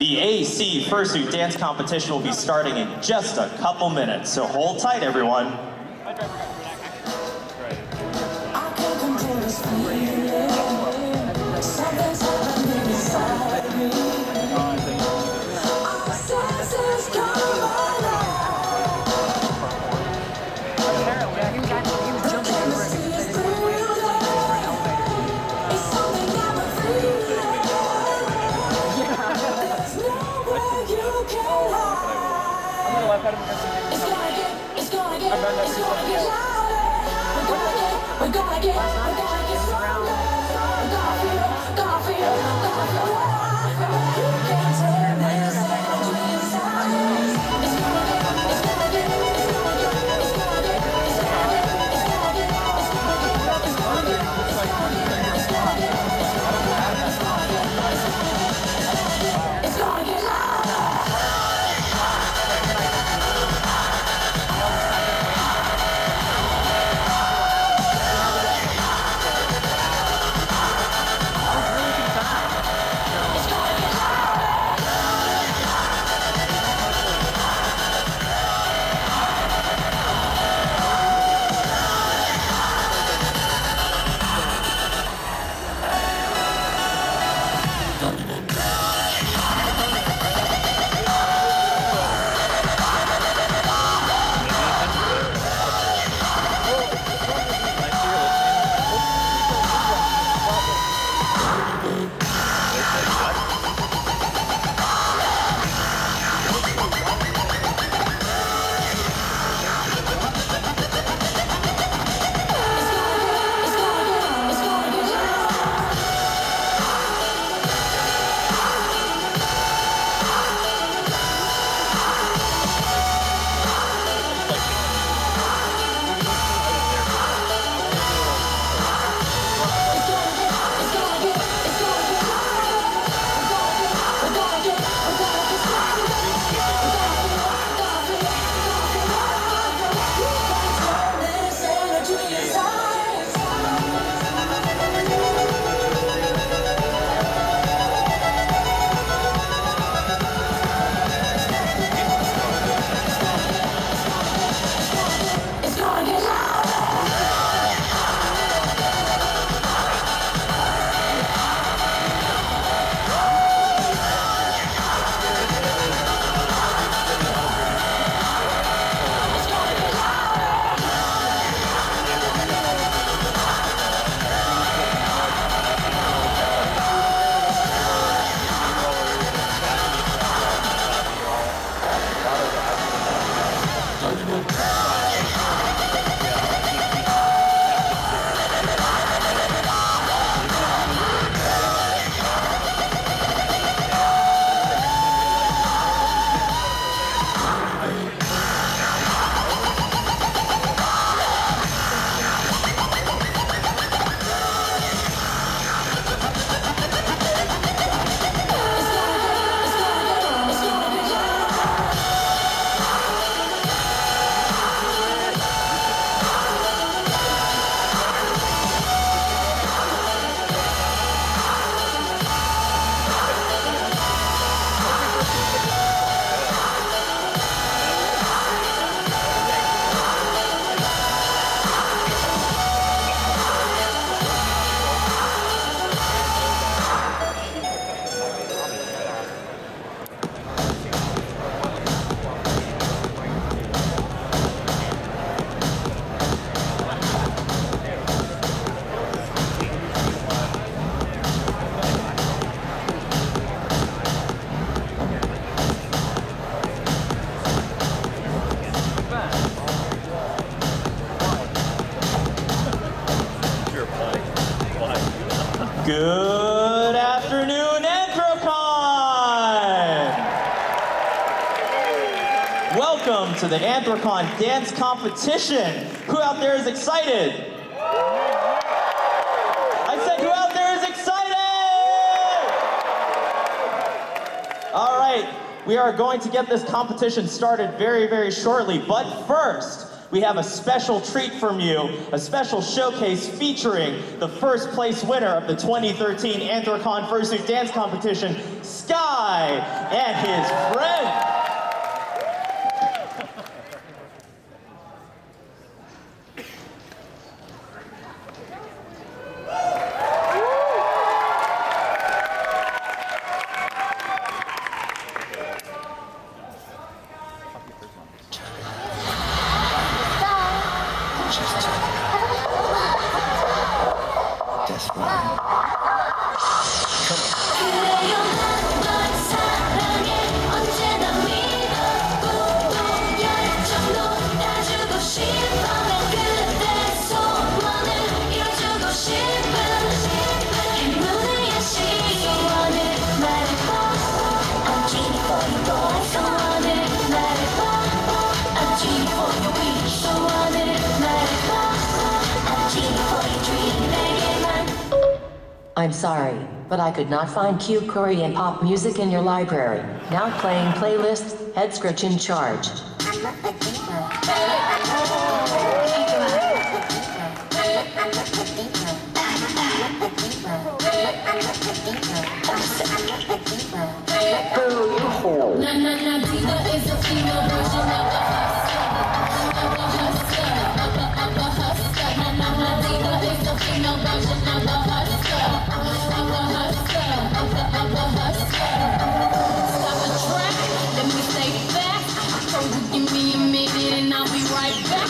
The AC Fursuit dance competition will be starting in just a couple minutes, so hold tight, everyone. I can't control this feeling. Something's happening inside me. Our senses come alive. The chemistry is brilliant. It's something never feeling. There's nowhere you can hide. It's gonna get louder. We're gonna get stronger. Gonna feel alive. You can't turn this energy inside. It's gonna get louder. Good afternoon, Anthrocon! Welcome to the Anthrocon dance competition. Who out there is excited? I said, who out there is excited? All right, we are going to get this competition started very, very shortly, but first, we have a special treat from you, a special showcase featuring the first place winner of the 2013 Anthrocon Fursuit Dance Competition, Sky, and his friend. I'm sorry, but I could not find cute Korean pop music in your library. Now playing playlist, Head Scratch in charge. Boo, you whore. Diva is a female version of a hustler. Diva is a female version of a hustler. Stop the track, let me stay back. So you give me a minute and I'll be right back.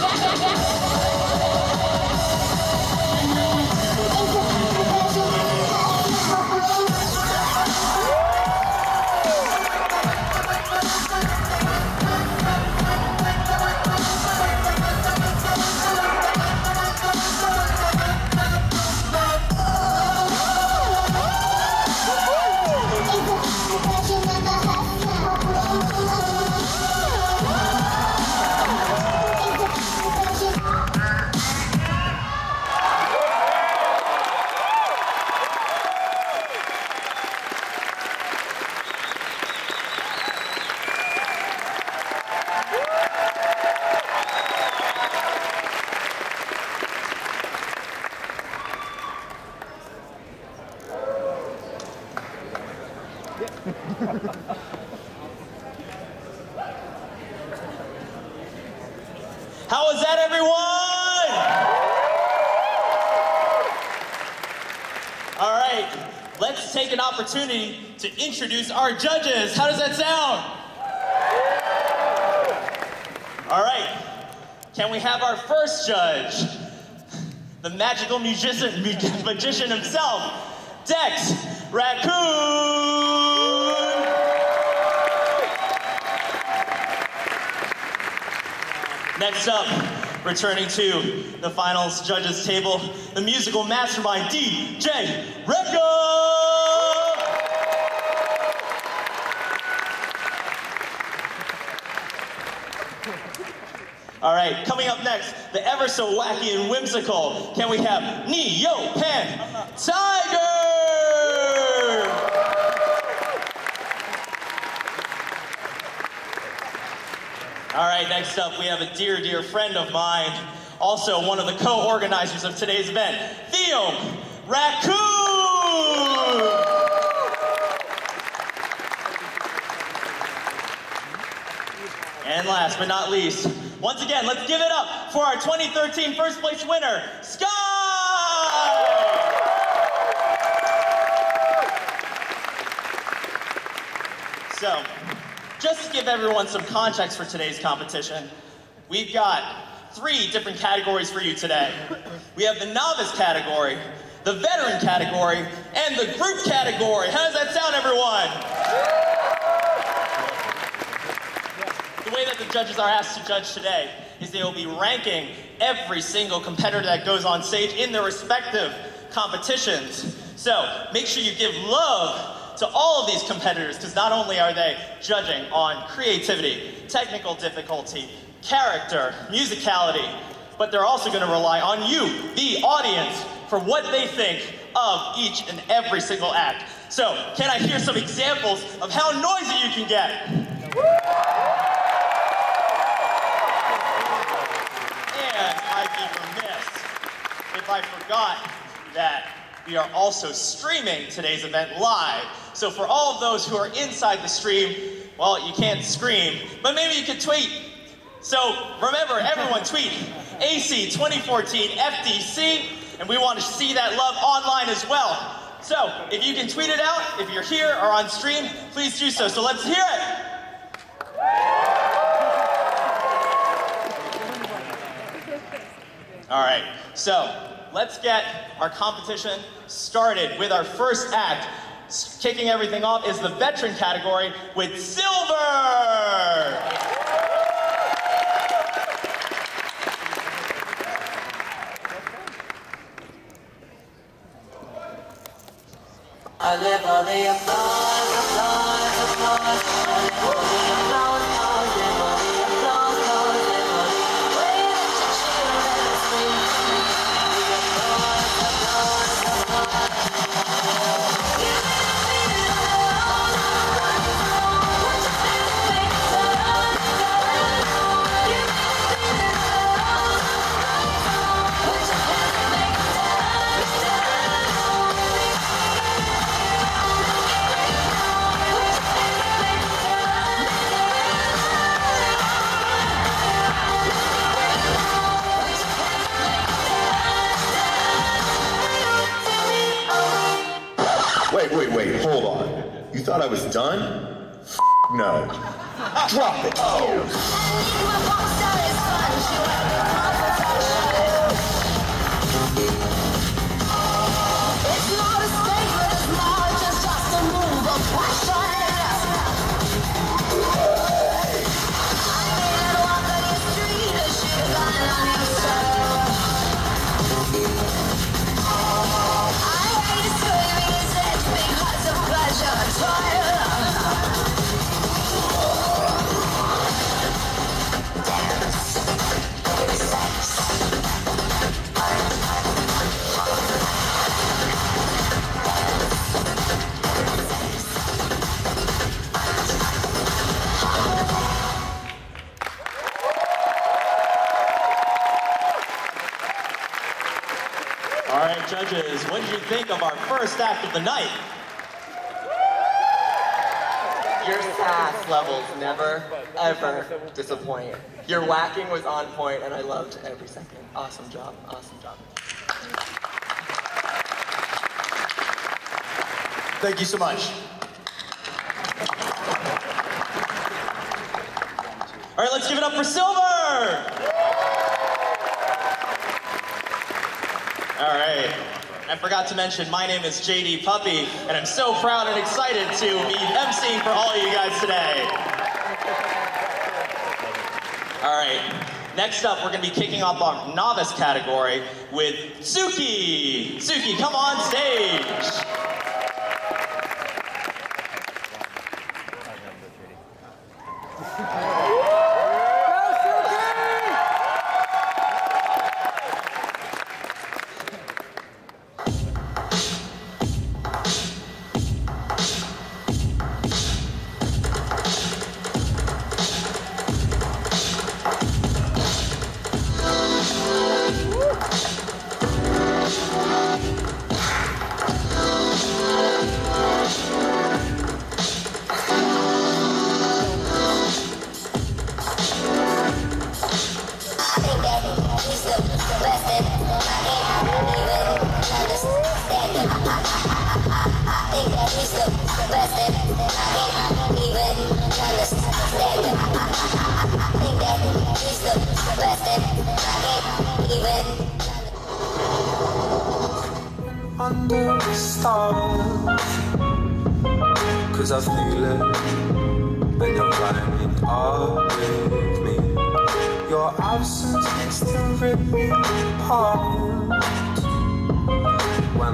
How was that, everyone? All right, let's take an opportunity to introduce our judges. How does that sound? All right, can we have our first judge, the magical magician himself, Dex Raccoon. Next up, returning to the finals judges table, the musical mastermind, DJ Rekka! All right, coming up next, the ever so wacky and whimsical, can we have Neo-Pan Tiger? All right, next up, we have a dear, dear friend of mine, also one of the co-organizers of today's event, Theo Raccoon! And last but not least, once again, let's give it up for our 2013 first place winner, Sky! So, just to give everyone some context for today's competition, we've got 3 different categories for you today. We have the novice category, the veteran category, and the group category. How does that sound, everyone? The way that the judges are asked to judge today is they will be ranking every single competitor that goes on stage in their respective competitions. So make sure you give love to all of these competitors, because not only are they judging on creativity, technical difficulty, character, musicality, but they're also going to rely on you, the audience, for what they think of each and every single act. So, can I hear some examples of how noisy you can get? if I forgot that we are also streaming today's event live. So for all of those who are inside the stream, well, you can't scream, but maybe you could tweet. So remember, everyone tweet AC 2014 FDC, and we want to see that love online as well. So if you can tweet it out, if you're here or on stream, please do so. So let's hear it. All right, so let's get our competition started with our first act. Kicking everything off is the veteran category with silver. I live for the applause, applause, applause. I live for the applause, I live for the applause, I live for the way that you cheer and scream. The applause, applause, applause. You made me alone. What you feel make it turn, turn. You made me alone. What you feel make it turn, turn. Wait, hold on. You thought I was done? No. Drop it. It's not a statement, it's more just a move of passion. I made it walk on your street, a shoot a gun on yourself. I hate screaming his edge because of pleasure and toil. All right, judges, what did you think of our first act of the night? Your sass levels never, ever disappoint. Your whacking was on point, and I loved every second. Awesome job, awesome job. Thank you so much. All right, let's give it up for Silver! All right. I forgot to mention, my name is JD Puppy, and I'm so proud and excited to be emceeing for all of you guys today. All right. Next up, we're going to be kicking off our novice category with Suki. Suki, come on stage. Under the stars, 'cause I feel it when you're climbing up with me. Your absence makes to rip me apart. When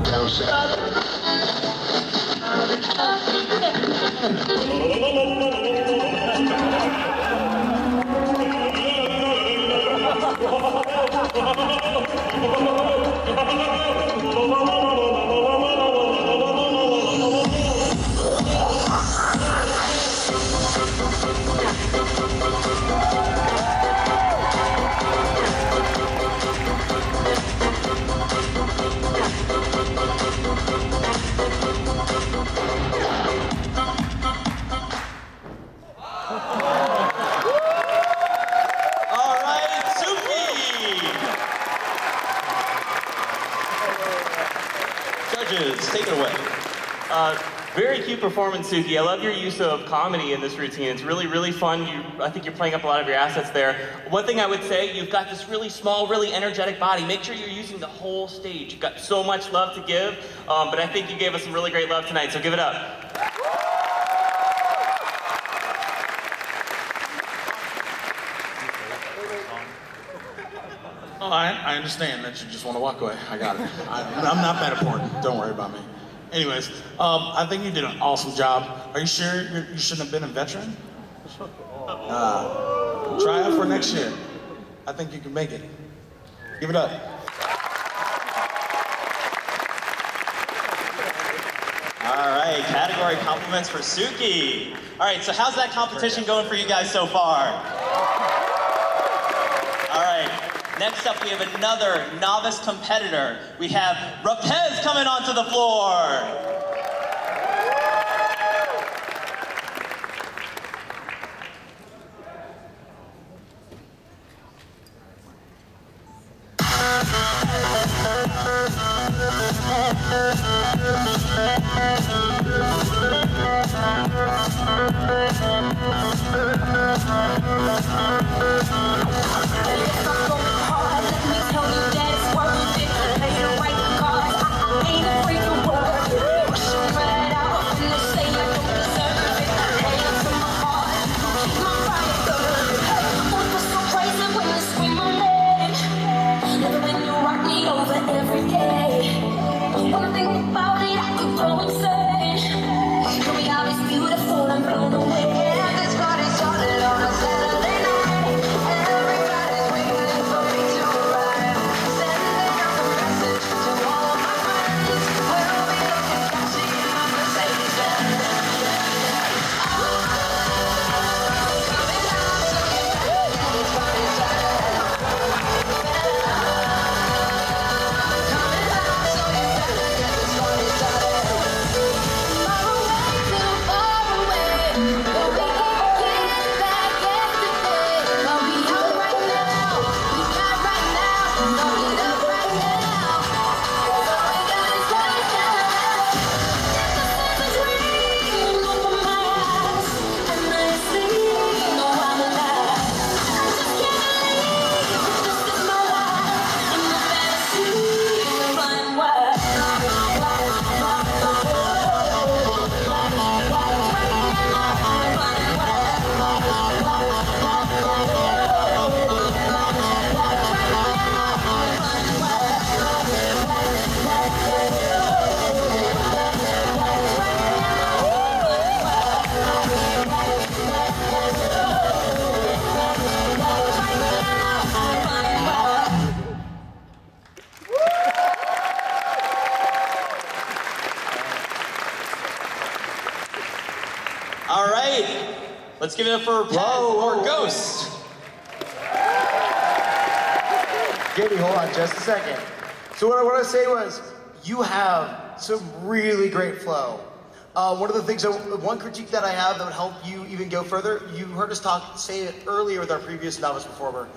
cute performance, Suki. I love your use of comedy in this routine. It's really, really fun. I think you're playing up a lot of your assets there. One thing I would say, you've got this really small, really energetic body. Make sure you're using the whole stage. You've got so much love to give, but I think you gave us some really great love tonight, so give it up. Oh, I understand that you just want to walk away. I got it. I'm not that important. Don't worry about me. Anyways, I think you did an awesome job. Are you sure you shouldn't have been a veteran? Try out for next year. I think you can make it. Give it up. All right, category compliments for Suki. All right, so how's that competition going for you guys so far? All right, next up we have another novice competitor. We have Rapez coming onto the floor. All right, let's give it up for Rapez or Ghost. Gaby, hold on just a second. So what I want to say was, you have some really great flow. One of the things, one critique that I have that would help you even go further, you heard us say it earlier with our previous novice performer.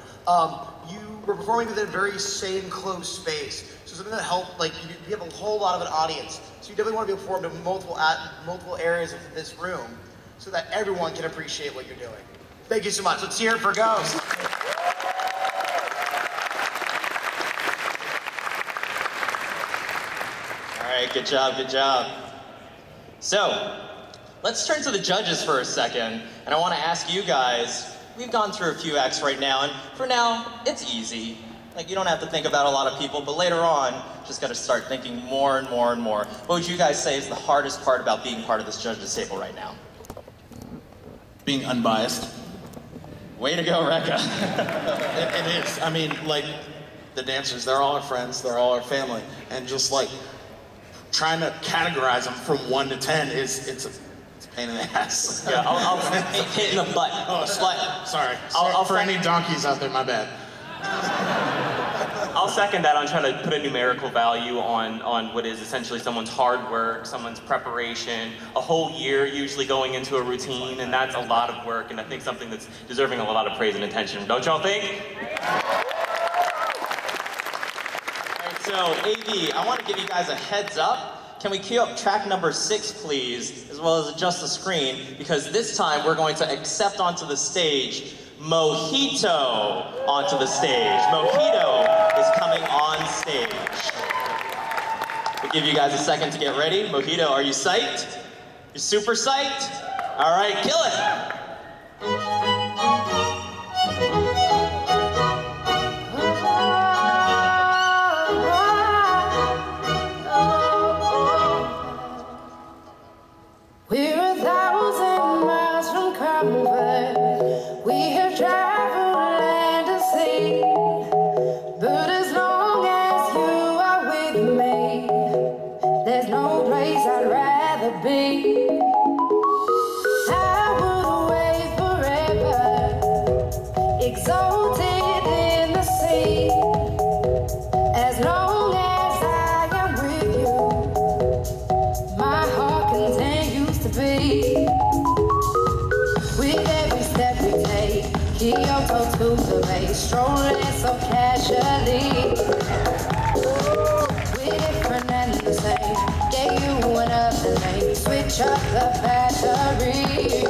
You were performing within a very same closed space. So something that helped, like, you have a whole lot of an audience. So you definitely want to be performed in multiple areas of this room so that everyone can appreciate what you're doing. Thank you so much. Let's hear it for Ghost. All right, good job, good job. So, let's turn to the judges for a second, and I want to ask you guys, we've gone through a few acts right now, and for now, it's easy. Like, you don't have to think about a lot of people, but later on, just got to start thinking more and more and more. What would you guys say is the hardest part about being part of this judges table right now? Being unbiased. Way to go, Rekka. It is. I mean, like, the dancers, they're all our friends, they're all our family, and just like trying to categorize them from 1 to 10 it's a pain in the ass. Yeah, I'll hit in the butt. Oh, sorry. I'll for any donkeys out there, my bad. I'll second that on trying to put a numerical value on what is essentially someone's hard work, someone's preparation, a whole year usually going into a routine, and that's a lot of work, and I think something that's deserving of a lot of praise and attention. Don't y'all think? All right, so AV, I want to give you guys a heads up. can we cue up track number 6, please, as well as adjust the screen, because this time we're going to accept onto the stage Mojito onto the stage. Mojito is coming on stage. We'll give you guys a second to get ready. Mojito, are you psyched? You super psyched? All right, kill it. We're 1,000 miles from comfort. We have traveled land and sea. But as long as you are with me, there's no place I'd rather be. I would wait forever, exalted in the sea. As long as I am with you, my heart continues to beat. With every step we take, Kyoto to the bay, strolling so casually. We're different and the same, gave you another name, switch up the batteries. You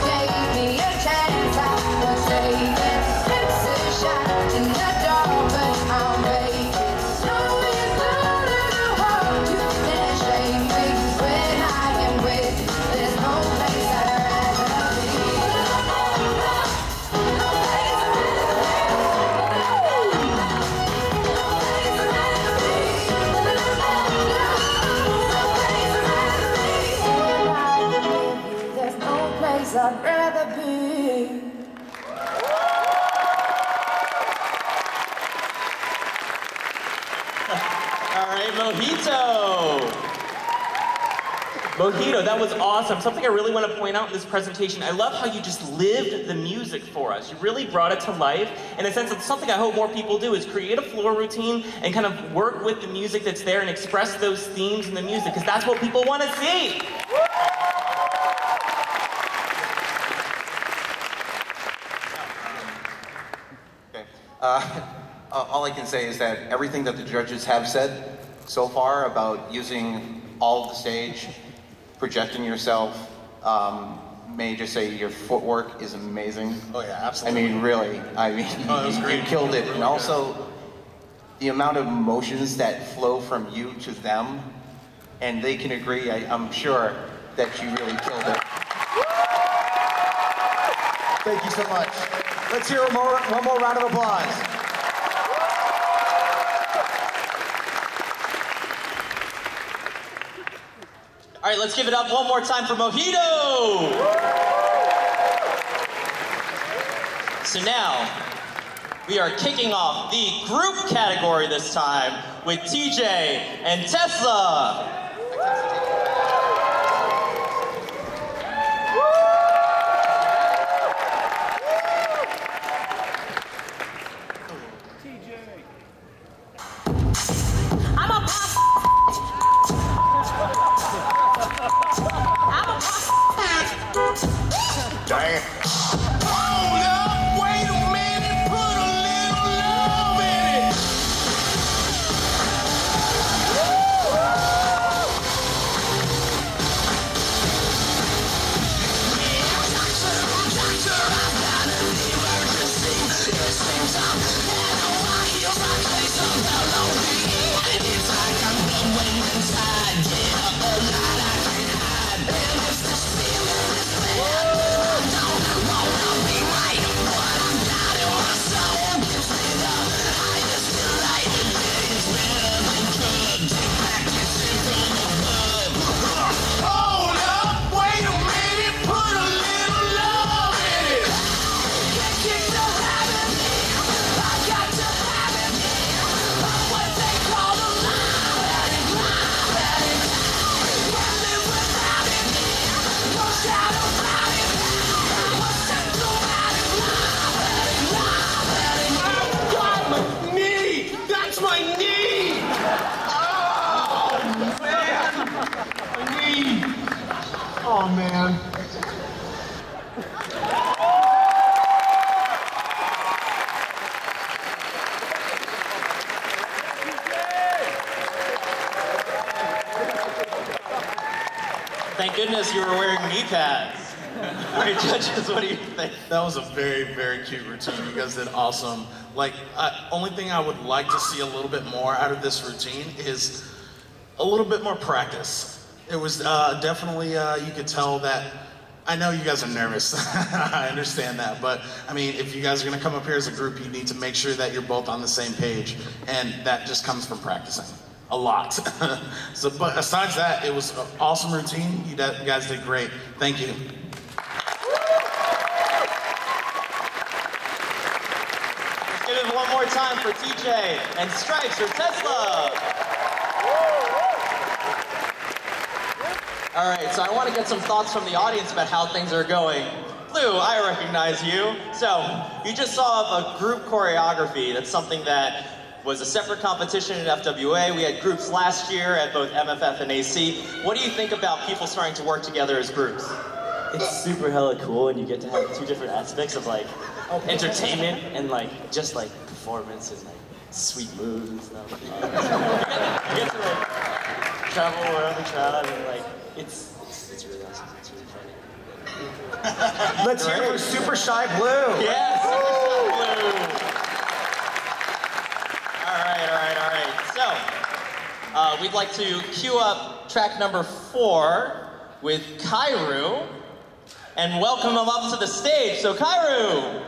gave me a chance, I was taking. It's a shot in the dark, but I'm waiting. No, it's not in the world, you can't shake me. When I am with you, there's no place I'd rather be. There's no place I'd rather be. All right, Mojito. Mojito, that was awesome. Something I really want to point out in this presentation, I love how you just lived the music for us. You really brought it to life. In a sense, it's something I hope more people do, is create a floor routine and kind of work with the music that's there and express those themes in the music, because that's what people want to see. Okay. All I can say is that everything that the judges have said so far about using all of the stage, projecting yourself, may I just say your footwork is amazing. Oh yeah, absolutely. I mean, really. I mean, Oh, that was great. you killed it. And also, the amount of emotions that flow from you to them, and they can agree, I'm sure, that you really killed it. Thank you so much. Let's hear one more round of applause. All right, let's give it up one more time for Mojito. So now, we are kicking off the group category this time with TJ and Tesla. Damn. Hold up, wait a minute, put a little love in it. Right goodness, you were wearing knee pads. All right, judges, what do you think? That was a very, very cute routine. You guys did awesome. Like, only thing I would like to see a little bit more out of this routine is a little bit more practice. It was definitely, you could tell that, I know you guys are nervous. I understand that, but I mean, if you guys are gonna come up here as a group, you need to make sure that you're both on the same page, and that just comes from practicing. A lot. So, but aside that, it was an awesome routine. You guys did great. Thank you. Let's give it one more time for TJ and Stripes or Tesla. All right, so I want to get some thoughts from the audience about how things are going. Lou, I recognize you. So, you just saw a group choreography. That's something that was a separate competition at FWA. We had groups last year at both MFF and AC. What do you think about people starting to work together as groups? It's super hella cool, and you get to have two different aspects of like entertainment and like just like performance and like sweet moves and stuff. You get to like travel around the crowd and like it's really awesome. It's really funny. Let's hear it for Super Shy Blue. Yes, Super Shy Blue. All right. So, we'd like to cue up track number 4 with Kairu and welcome him up to the stage. So, Kairu.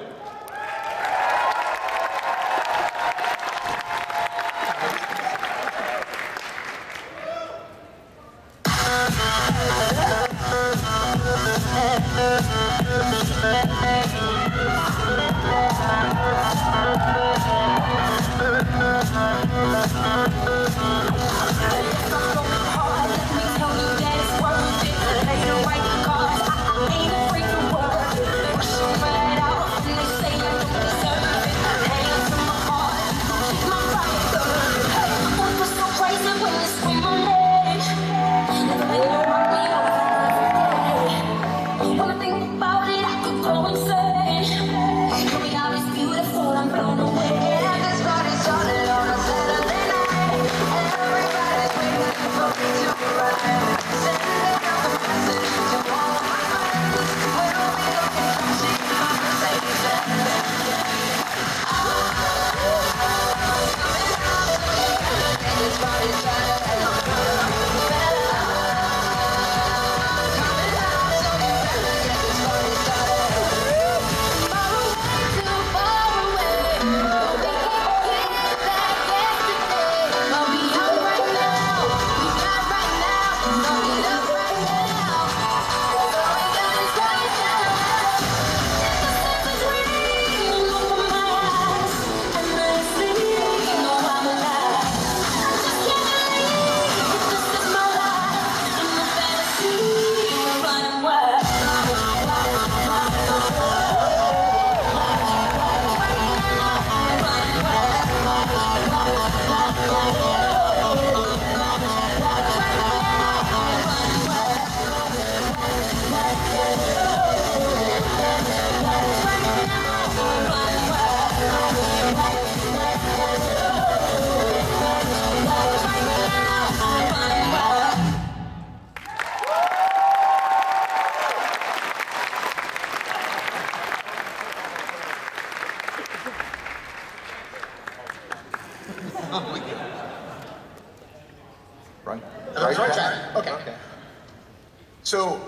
So,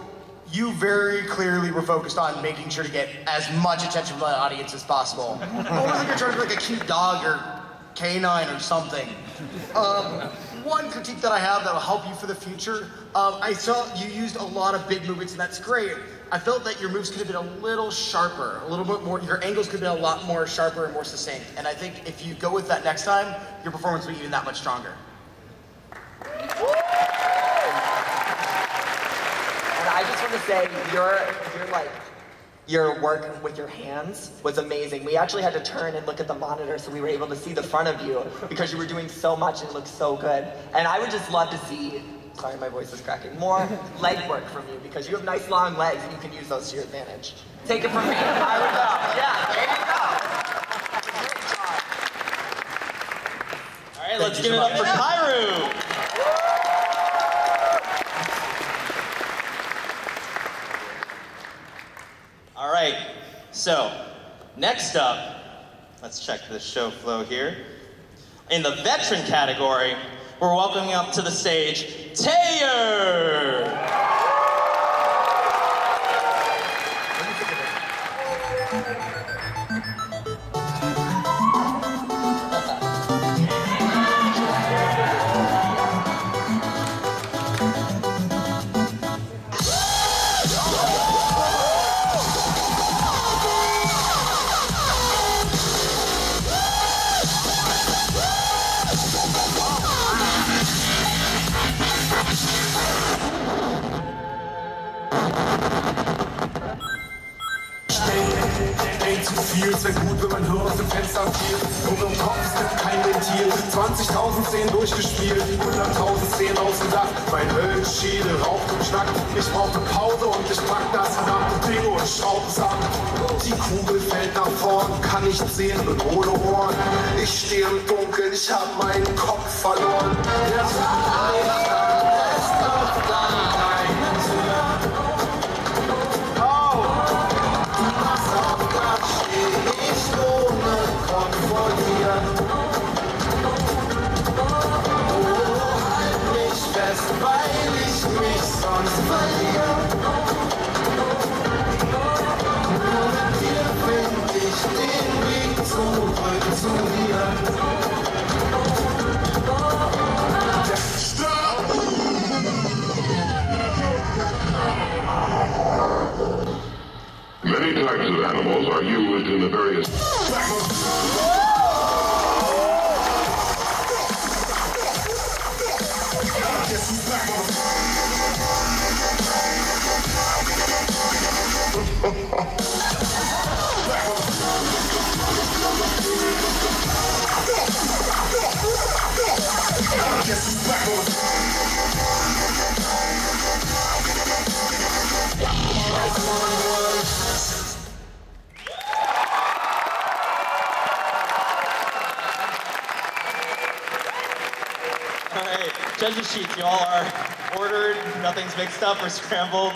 you very clearly were focused on making sure to get as much attention from the audience as possible. Almost like you're trying to be like a cute dog or canine or something. One critique that I have that will help you for the future, I saw you used a lot of big movements, and that's great. I felt that your moves could have been a little sharper, a little bit more, your angles could have been a lot more sharper and more succinct. And I think if you go with that next time, your performance will be even that much stronger. I just want to say, your work with your hands was amazing. We actually had to turn and look at the monitor so we were able to see the front of you because you were doing so much and it looked so good. And I would just love to see, sorry my voice is cracking, more leg work from you because you have nice long legs and you can use those to your advantage. Take it from me. I would go. Yeah, there you go. Great job. All right, let's give it up for Kairu. So, next up, let's check the show flow here. In the veteran category, we're welcoming up to the stage, Taylor! Sehr gut, wenn man Hirn aus dem Fenster fiel. Und im Kopf ist das kein Ventil. 20.000 Szenen durchgespielt, 100.000 Szenen ausgedacht. Mein Höllenschädel raucht und schnackt. Ich brauch eine Pause und ich pack das verdammte Ding und schraub es ab. Die Kugel fällt nach vorn, kann nicht sehen, bin ohne Ohren. Ich stehe im Dunkeln, ich hab meinen Kopf verloren. Der Sonnenlicht lässt auf deine Tür. Oh, pass auf, da steh ich ohne Kopf vor dir. Oh, halt mich fest, weil ich mich sonst verliere. Nur mit dir find ich den Weg zurück zu dir. Many types of animals are used in the various... Alright, judges sheets, you all are ordered, nothing's mixed up or scrambled.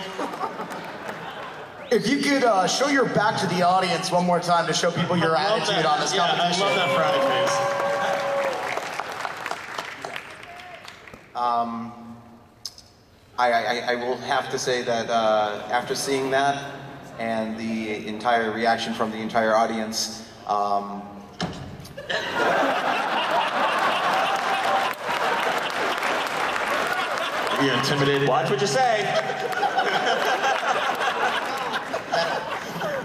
If you could show your back to the audience one more time to show people your attitude on this competition. I love that frowny face. I will have to say that after seeing that and the entire reaction from the entire audience, Are you intimidated? Watch what you say.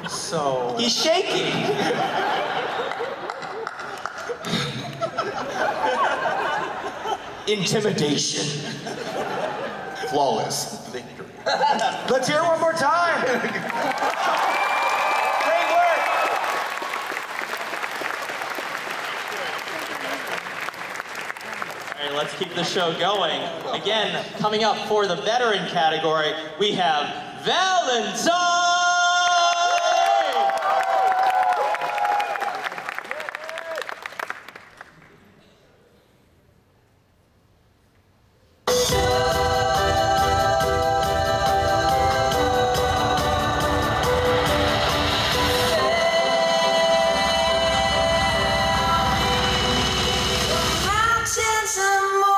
so... He's shaking. Intimidation. Flawless victory. Let's hear it one more time. Great work. All right, let's keep the show going. Again, coming up for the veteran category, we have Valentine! Mountains are moving.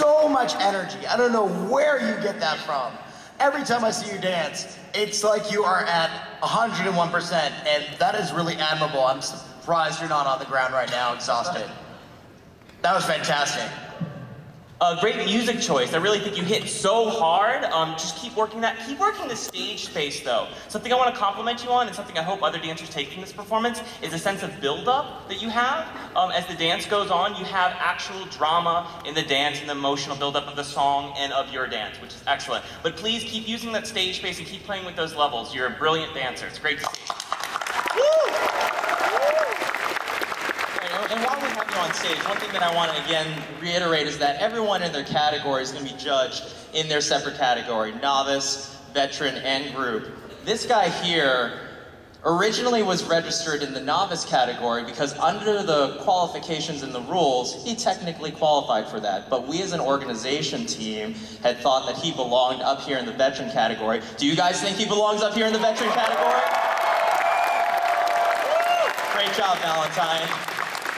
so much energy. I don't know where you get that from. Every time I see you dance, it's like you are at 101%, and that is really admirable. I'm surprised you're not on the ground right now, exhausted. That was fantastic. Great music choice. I really think you hit so hard. Just keep working that. Keep working the stage space, though. Something I want to compliment you on, and something I hope other dancers take from this performance, is a sense of build-up that you have. As the dance goes on, you have actual drama in the dance and the emotional build-up of the song and of your dance, which is excellent. But please keep using that stage space and keep playing with those levels. You're a brilliant dancer. It's great to see. And while we have you on stage, one thing that I want to again reiterate is that everyone in their category is going to be judged in their separate category: novice, veteran, and group. This guy here originally was registered in the novice category because under the qualifications and the rules, he technically qualified for that. But we as an organization team had thought that he belonged up here in the veteran category. Do you guys think he belongs up here in the veteran category? Great job, Valentine.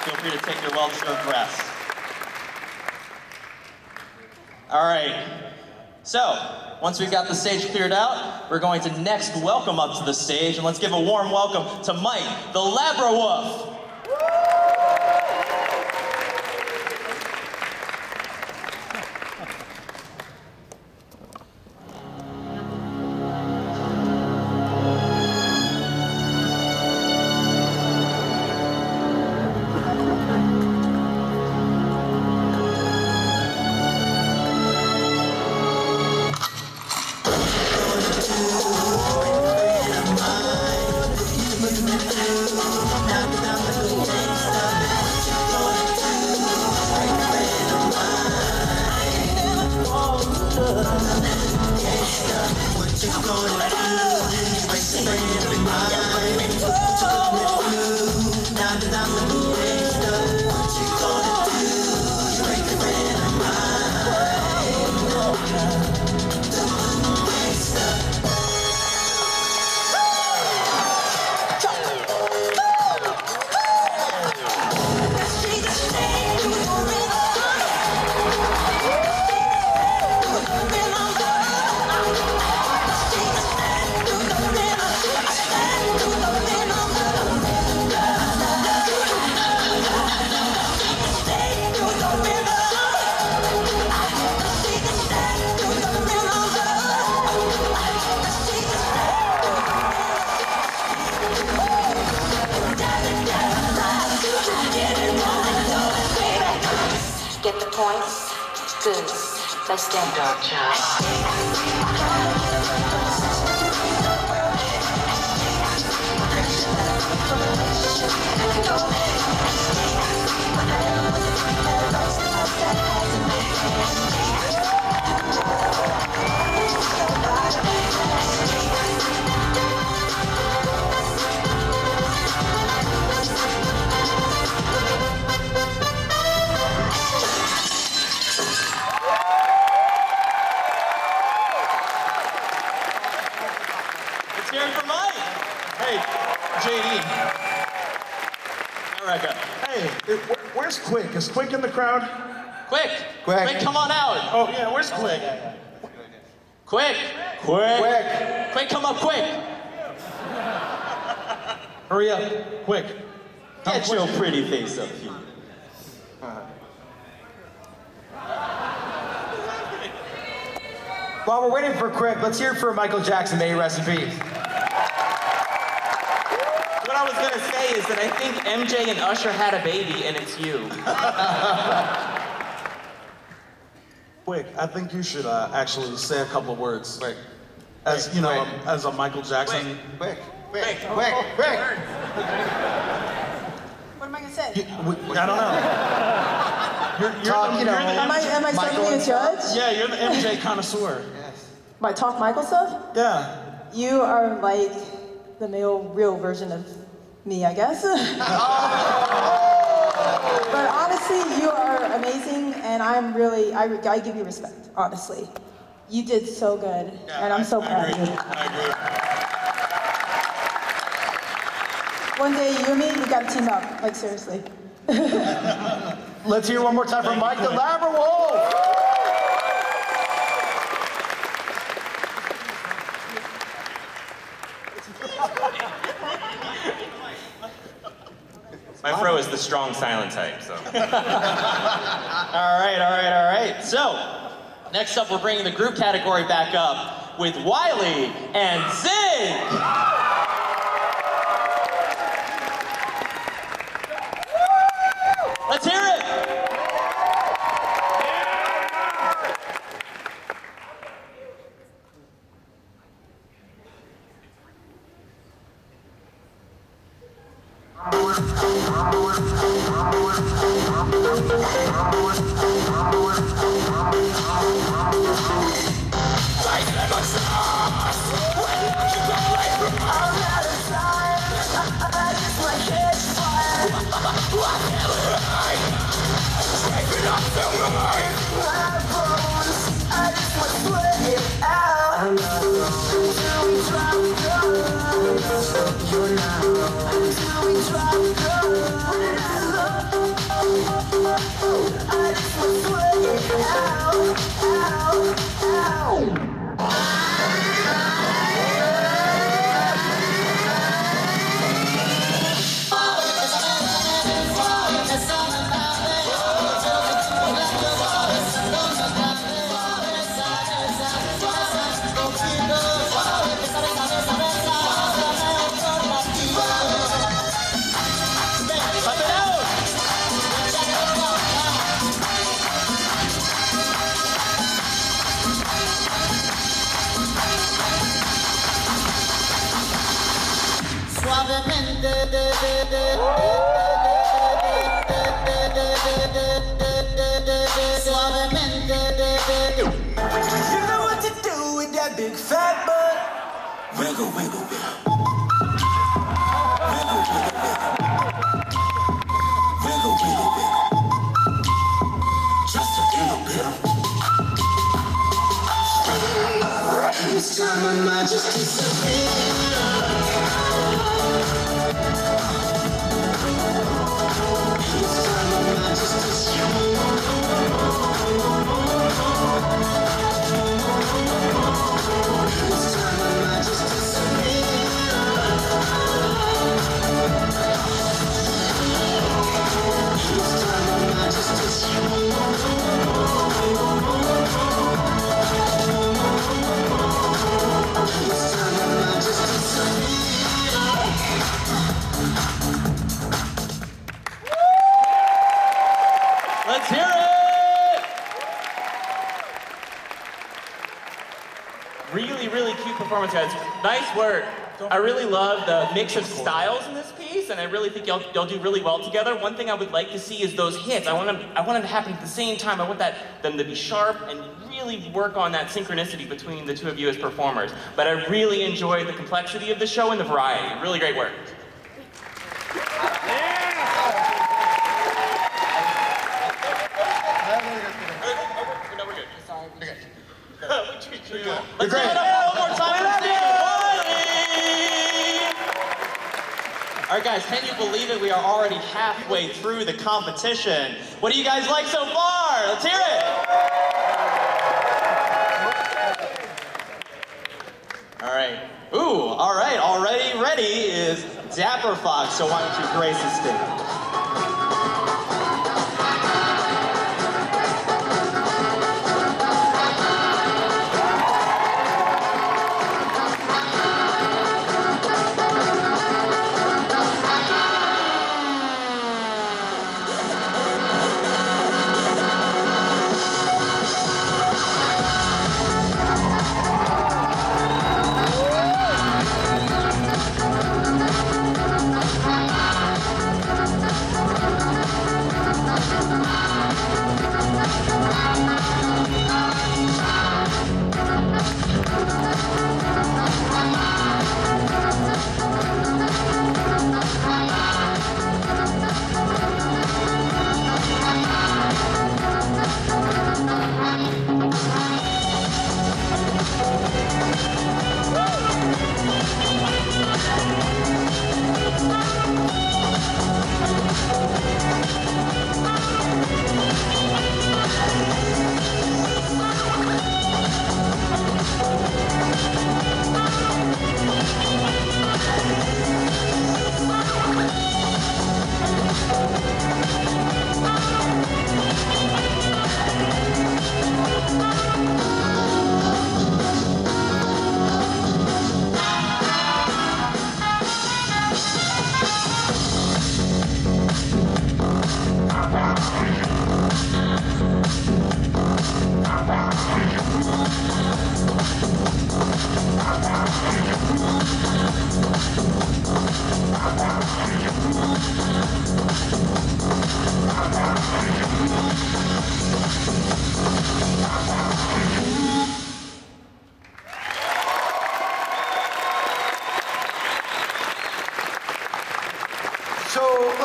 Feel free to take your well-deserved rest. All right, so once we've got the stage cleared out, we're going to next welcome up to the stage, and let's give a warm welcome to Mike, the Labrawolf. Get the points? Good. Let's Hear it from Mike. Hey, JD. All right, go. Hey, where's Quick? Is Quick in the crowd? Quick, come on out. Oh yeah, where's Quick? Quick, come up quick. Hurry up, quick. Get your pretty face up here. While we're waiting for Quick, let's hear it for Michael Jackson. May he rest in peace. What I was gonna say is that I think MJ and Usher had a baby, and it's you. Quick, I think you should actually say a couple of words. As you know, as a Michael Jackson. Quick. What am I gonna say? I don't know. Am I suddenly a judge? Yeah, you're the MJ connoisseur. My Talk Michael stuff? Yeah. You are like the male real version of me, I guess. But honestly, you are amazing, and I'm really, I give you respect, honestly. You did so good, and I'm so proud of you. I agree. One day, you and me, we gotta team up, like seriously. Let's hear one more time from Mike the Labrawolf. strong silent type, so. All right. So, next up, we're bringing the group category back up with Wiley and Zig. Let's hear it. You know what to do with that big fat butt. Wiggle, wiggle, wiggle. Wiggle, wiggle, wiggle. Wiggle, wiggle, wiggle. Just a little bit. This time I might just disappear. This time I might just disappear. Let's hear it! Really, really cute performance, guys. Nice work. I really love the mix of styles in this piece, and I really think y'all do really well together. One thing I would like to see is those hits. I want them to happen at the same time. I want them to be sharp and really work on that synchronicity between the two of you as performers. But I really enjoyed the complexity of the show and the variety. Really great work. Let's give it up one more time for Zig and Wiley! All right, guys, can you believe it? We are already halfway through the competition. What do you guys like so far? Let's hear it! All right. Ooh, all right, already ready is Dapper Fox, so why don't you grace the stage?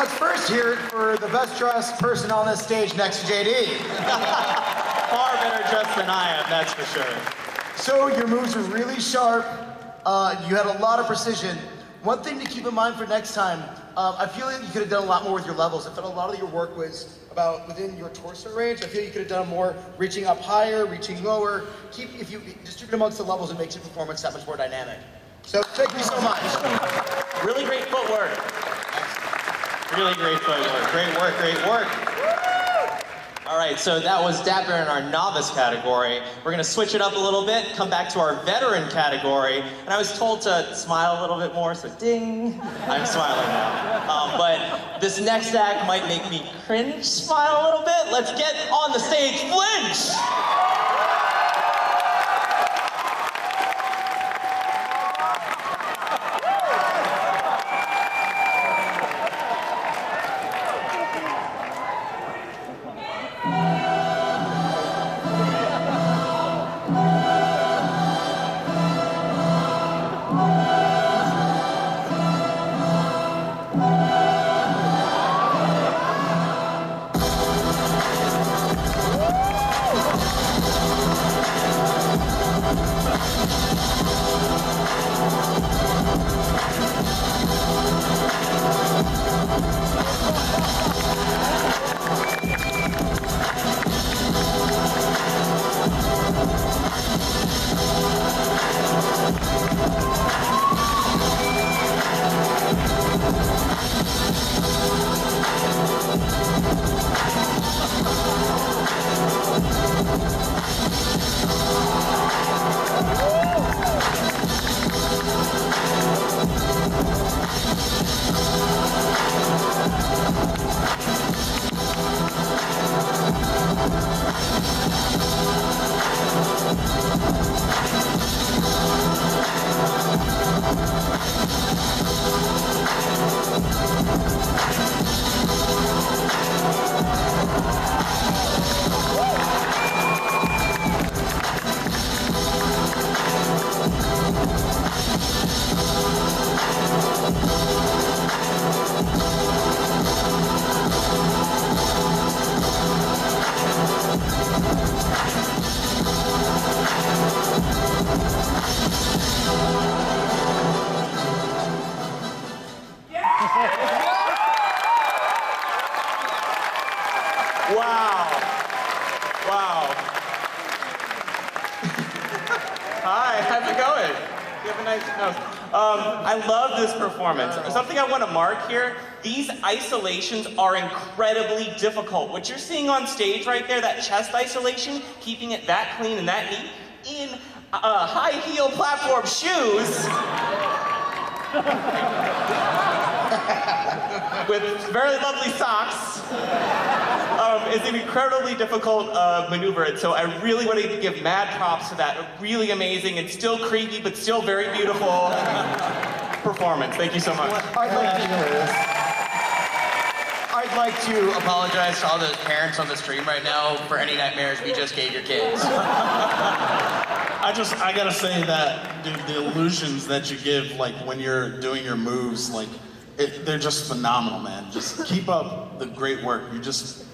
let's first hear it for the best dressed person on this stage next to JD. Far better dressed than I am, that's for sure. So your moves were really sharp. You had a lot of precision. One thing to keep in mind for next time, I feel like you could have done a lot more with your levels. I felt a lot of your work was about within your torso range. I feel you could have done more reaching up higher, reaching lower. If you distribute amongst the levels, it makes your performance that much more dynamic. So thank you so much. Really great footwork. Really great footwork. Great work, great work. All right, so that was Dapper in our novice category. We're gonna switch it up a little bit, come back to our veteran category, and I was told to smile a little bit more, so ding. I'm smiling now. But this next act might make me cringe smile a little bit. Let's get on the stage, Flinch! Wow. Wow. Hi, how's it going? You have a nice nose. I love this performance. Something I want to mark here, these isolations are incredibly difficult. What you're seeing on stage right there, that chest isolation, keeping it that clean and that neat, in high heel platform shoes, with very lovely socks, is an incredibly difficult maneuver. And so I really want to give mad props to that. Really amazing and still creepy, but still very beautiful performance. Thank you so much. I'd like to apologize to all those parents on the stream right now for any nightmares we just gave your kids. I gotta say that, dude, the illusions that you give, like when you're doing your moves, like they're just phenomenal, man. Just keep up the great work. You just,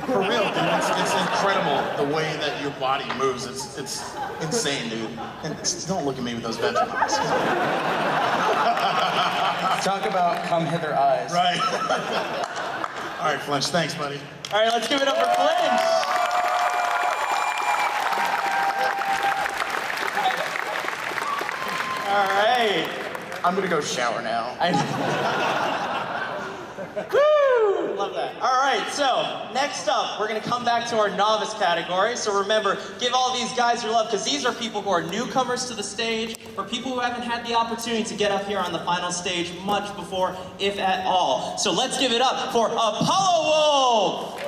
for real, dude, it's incredible the way that your body moves. It's insane, dude. And don't look at me with those veteran eyes. Talk about come hither eyes. Right. All right, Flinch, thanks, buddy. All right, let's give it up for Flinch. All right. I'm gonna go shower now. Woo! Love that. All right, so next up, we're gonna come back to our novice category. So remember, give all these guys your love, because these are people who are newcomers to the stage, or people who haven't had the opportunity to get up here on the final stage much before, if at all. So let's give it up for Apollo Wolf!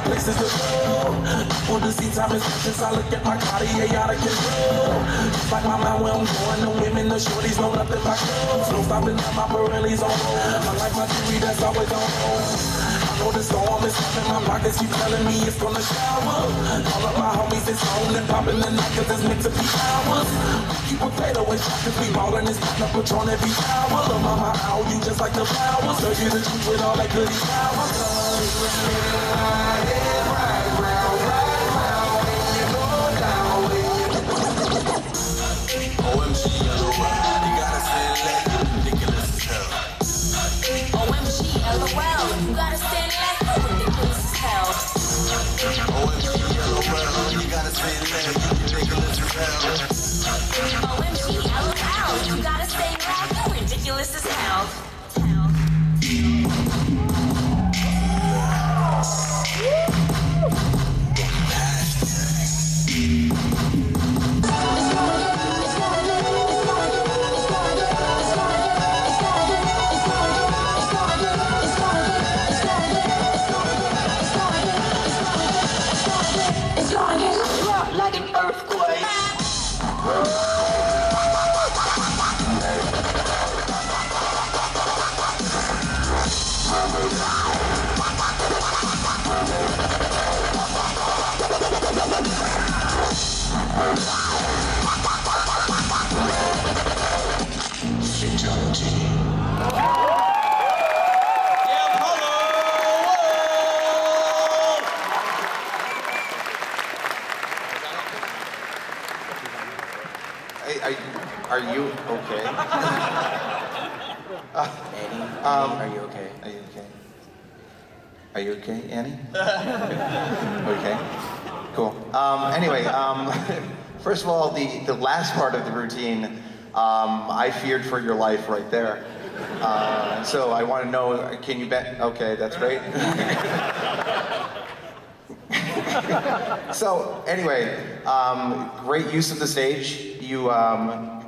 Places to go. to see time is since I look at my Cartier out of control. It's like my mind where I'm going, no women, no shorties, no nothing but clothes. No stopping at my Pirelli's on roll. I like my jewelry that's always on roll. I know the storm is coming, my pockets keep telling me it's gonna shower. All of my homies is on and popping the night cause it's meant to be ours. We keep a fatal with shot cause we ballin' this platinum Patron every hour. Lil' mama, ow, you just like the flowers. Serve you the truth with all that goody power. Cause you was spinning right and right round, and you go down when you OMG, LOL, you gotta say that ridiculous as hell. OMG, LOL, you gotta stand like ridiculous as hell. OMG, LOL, you gotta say that ridiculous as hell. OMG, LOL, you gotta stand like ridiculous as hell. Like an earthquake. Are you okay? Annie, are you okay? Are you okay? Are you okay, Annie? Okay, cool. Anyway, first of all, the last part of the routine, I feared for your life right there. So I want to know, can you bet? Okay, that's great. So anyway, great use of the stage. You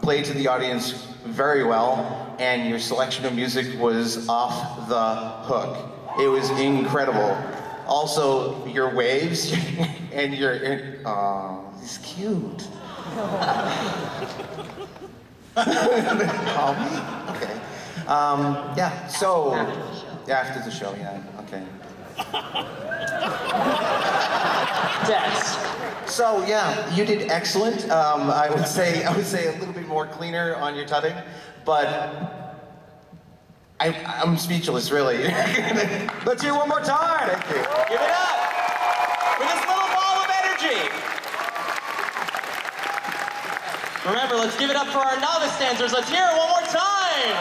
played to the audience very well, and your selection of music was off the hook. It was incredible. Also, your waves and your, he's cute. Call me? Okay. Yeah, so, yeah, after the show, yeah, okay. Dex. So yeah, you did excellent. I would say a little bit more cleaner on your tutting, but I'm speechless, really. Let's hear one more time. Thank you. Give it up for this little ball of energy. Remember, let's give it up for our novice dancers. Let's hear it one more time.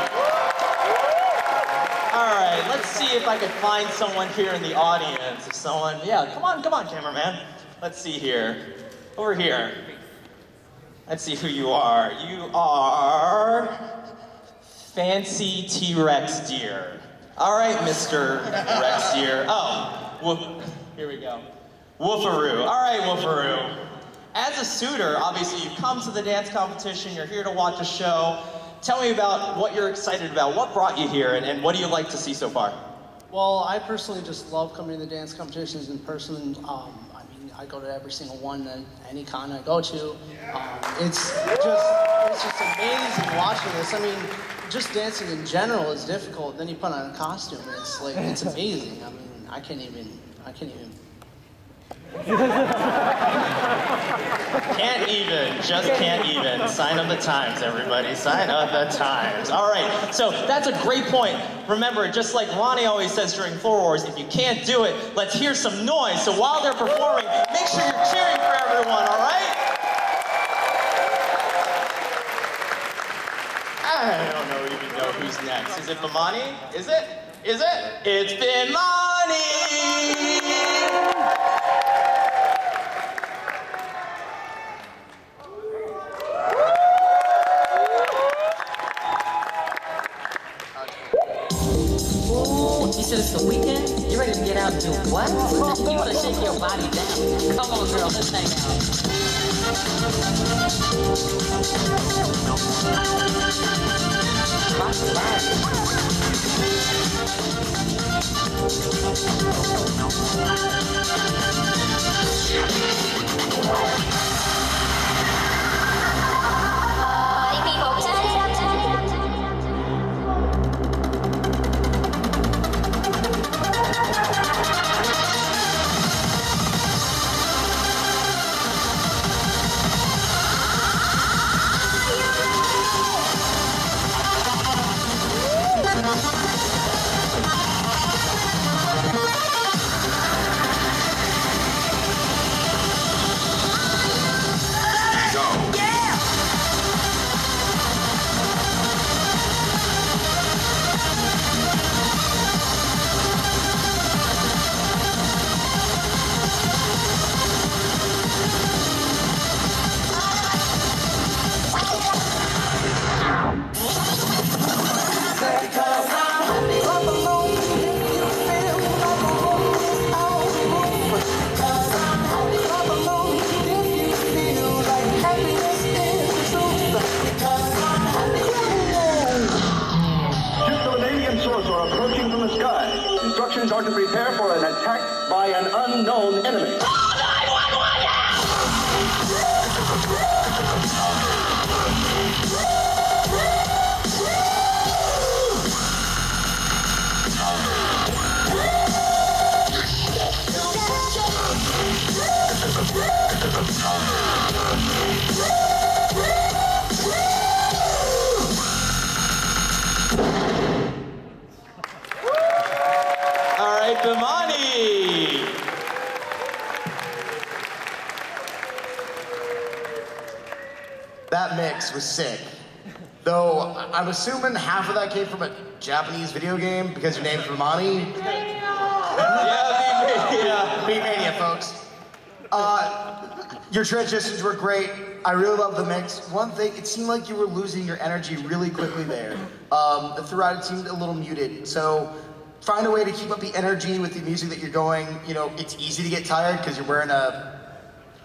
All right, let's see if I can find someone here in the audience. If someone, yeah, come on, cameraman. Let's see here. Over here. Let's see who you are. You are Fancy T-Rex Deer. All right, Mr. Rex Deer. Oh, woof. Here we go. Woofaroo. All right, Woofaroo. As a suitor, obviously you've come to the dance competition. You're here to watch a show. Tell me about what you're excited about. What brought you here, and what do you like to see so far? Well, I personally just love coming to the dance competitions in person. I go to every single one that any con I go to. It's just amazing watching this. I mean, just dancing in general is difficult. Then you put on a costume. It's amazing. I mean, I can't even. Can't even. Sign up the times, everybody. Sign up the times. All right, so that's a great point. Remember, just like Ronnie always says during Floor Wars, if you can't do it, let's hear some noise. So while they're performing, make sure you're cheering for everyone, all right? I don't even know who's next. Is it Bimani? Is it? It's Bimani! You said it's the weekend? You ready to get out and do what? You want to shake your body down. Come on, girl, let's hang out. Rock the body. to prepare for an attack by an unknown enemy. All right, Bimani. That mix was sick. Though, I'm assuming half of that came from a Japanese video game because your name's Romani. Yeah, Beatmania, folks. Your transitions were great. I really love the mix. One thing, it seemed like you were losing your energy really quickly there. Throughout, it seemed a little muted. So, find a way to keep up the energy with the music that you're going. You know, it's easy to get tired because you're wearing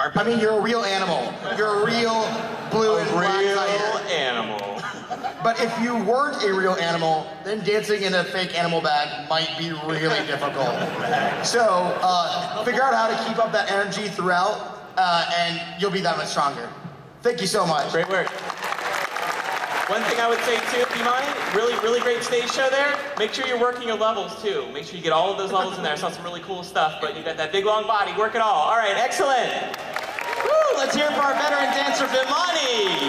I mean, you're a real animal. You're a real blue and black tiger. Animal. But if you weren't a real animal, then dancing in a fake animal bag might be really difficult. So, figure out how to keep up that energy throughout, and you'll be that much stronger. Thank you so much. Great work. One thing I would say too, Bimani, really great stage show there. Make sure you're working your levels too. Make sure you get all of those levels in there. I saw some really cool stuff, but you got that big long body, work it all. All right, excellent. Woo, let's hear it for our veteran dancer, Bimani.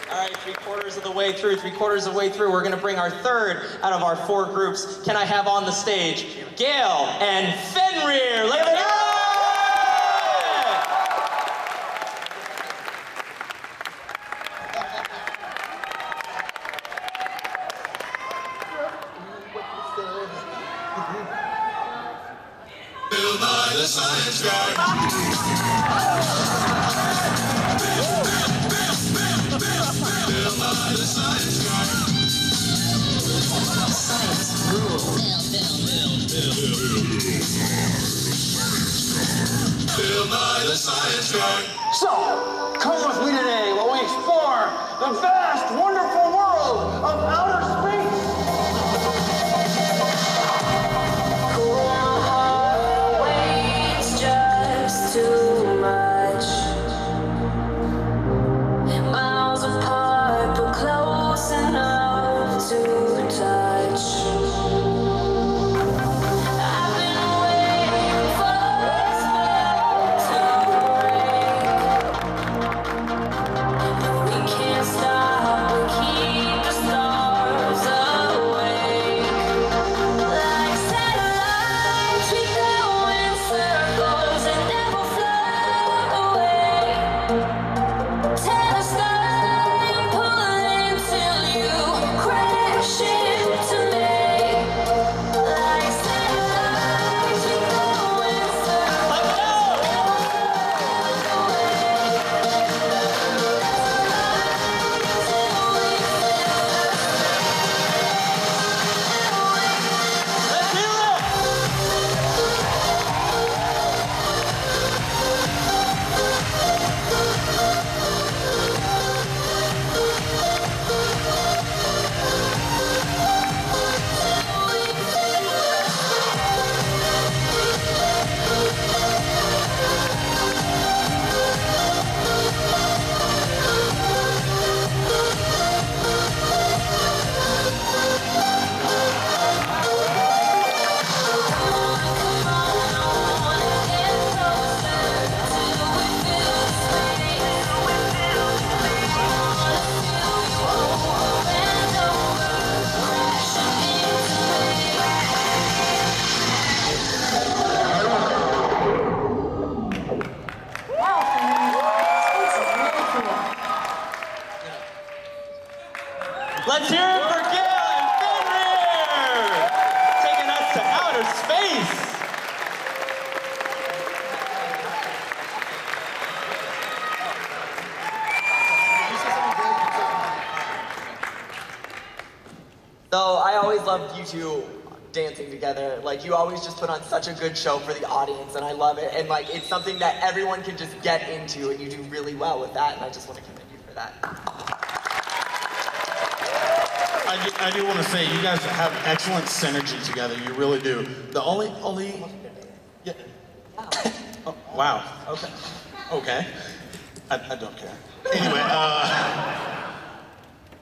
All right, 3/4 of the way through, we're gonna bring our third out of our 4 groups. Can I have on the stage, Gail and Fenrir, lay it out! Bill Nye the Science Guy. Bill Nye the Science Guy. Science rules. Bill Nye the Science Guy. So, come with me today while we explore the vast, wonderful world of outer space. Waits just too much. Miles apart, but close enough to touch. I've been waiting for this spell to break, but we can't stop. We keep the stars awake. Like satellites, we go in circles and never fly away. Tear the sky and pull it till you crash into me. Like satellites, we go in circles and never Let's hear it for Gail and Fenrir, taking us to outer space. So I always loved you two dancing together. Like, you always just put on such a good show for the audience, and I love it. And like, it's something that everyone can just get into, and you do really well with that. And I just want to commend you for that. I I do want to say, you guys have excellent synergy together. You really do. The only, yeah. Oh, wow. Okay. Okay. I don't care. Anyway,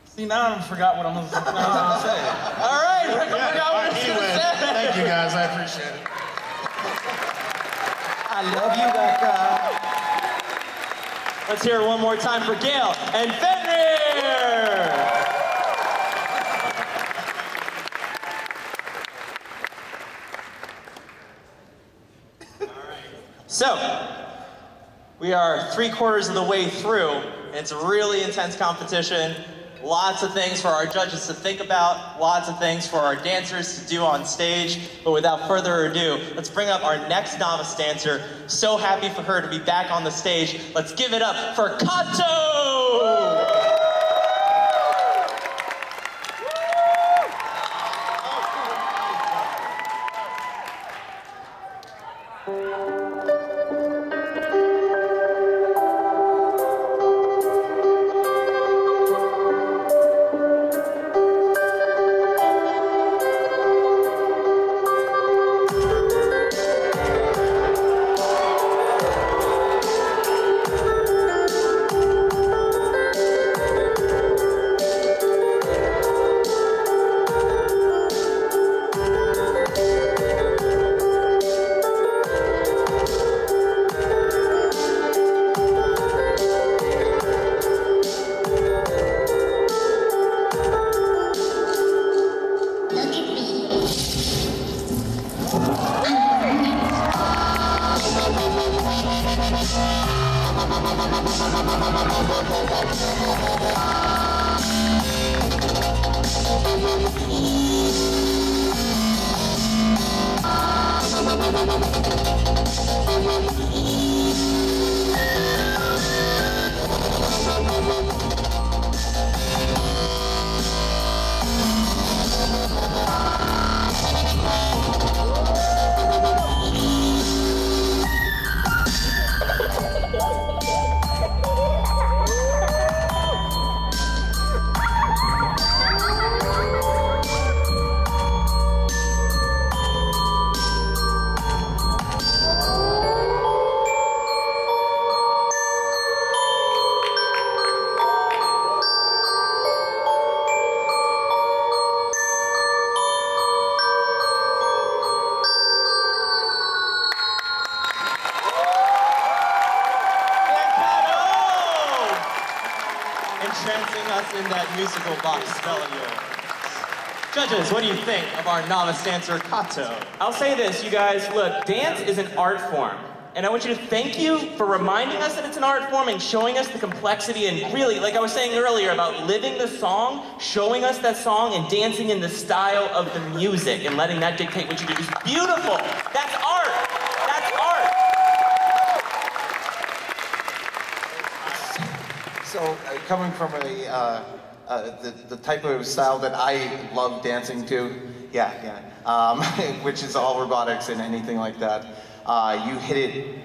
see, now I forgot what I was going to say. All right. I forgot what I was going to Anyway, say. thank you guys. I appreciate it. I love you, Becca. Let's hear it one more time for Gail and Fenrir. So, we are 3/4 of the way through, and it's a really intense competition. Lots of things for our judges to think about, lots of things for our dancers to do on stage. But without further ado, let's bring up our next novice dancer. So happy for her to be back on the stage. Let's give it up for Kato! Entrancing us in that musical box spell of yours. Judges, what do you think of our novice dancer, Kato? I'll say this, you guys, look, dance is an art form. And I want you to thank you for reminding us that it's an art form and showing us the complexity and really, like I was saying earlier about living the song, showing us that song and dancing in the style of the music and letting that dictate what you do is beautiful. That's art. That's art. So, coming from the type of style that I love dancing to, which is all robotics and anything like that, you hit it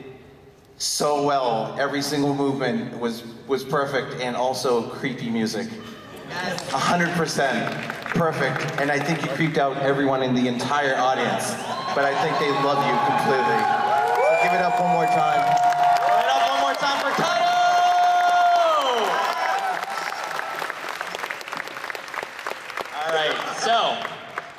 so well. Every single movement was perfect, and also creepy music. 100% perfect, and I think you creeped out everyone in the entire audience, but I think they love you completely. So give it up one more time. Give it up one more time for Kato! All right, so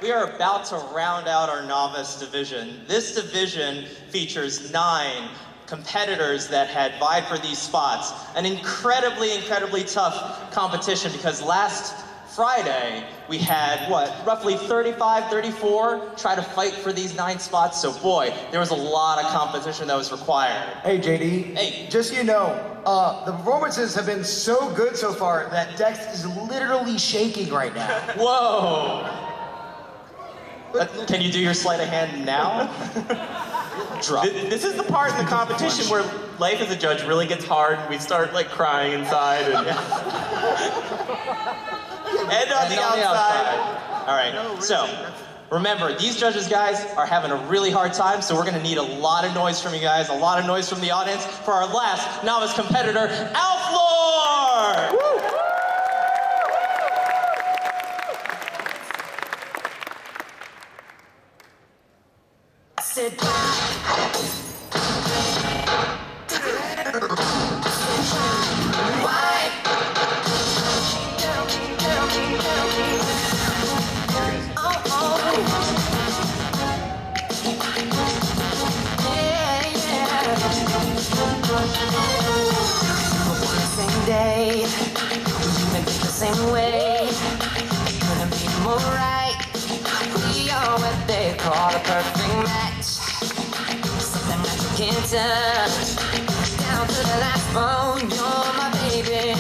we are about to round out our novice division. This division features 9 competitors that had vied for these spots. An incredibly, incredibly tough competition because last Friday we had, roughly 35, 34 try to fight for these 9 spots. So boy, there was a lot of competition that was required. Hey JD, hey, just so you know, the performances have been so good so far that Dex is literally shaking right now. Whoa. Can you do your sleight of hand now? Drop. This is the part in the competition where life as a judge really gets hard. We start like crying inside and on the outside. All right, so remember, these judges, guys, are having a really hard time, so we're gonna need a lot of noise from you guys, a lot of noise from the audience for our last novice competitor, Alflor! same way. Couldn't be more right. We are what they call a perfect match. Something that you can't touch. Down to the last bone, you're my baby.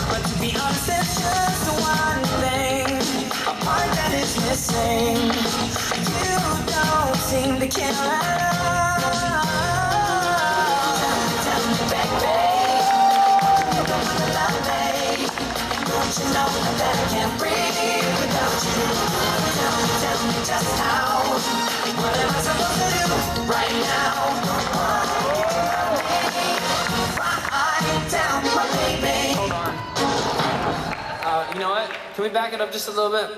But to be honest, there's just one thing, a part that is missing. You don't seem to care at all. Tell me, baby, you don't wanna love me. Don't you know that I can't breathe without you? Tell me just how. What am I supposed to do right now? Tell me, my baby. Hold on. You know what? Can we back it up just a little bit?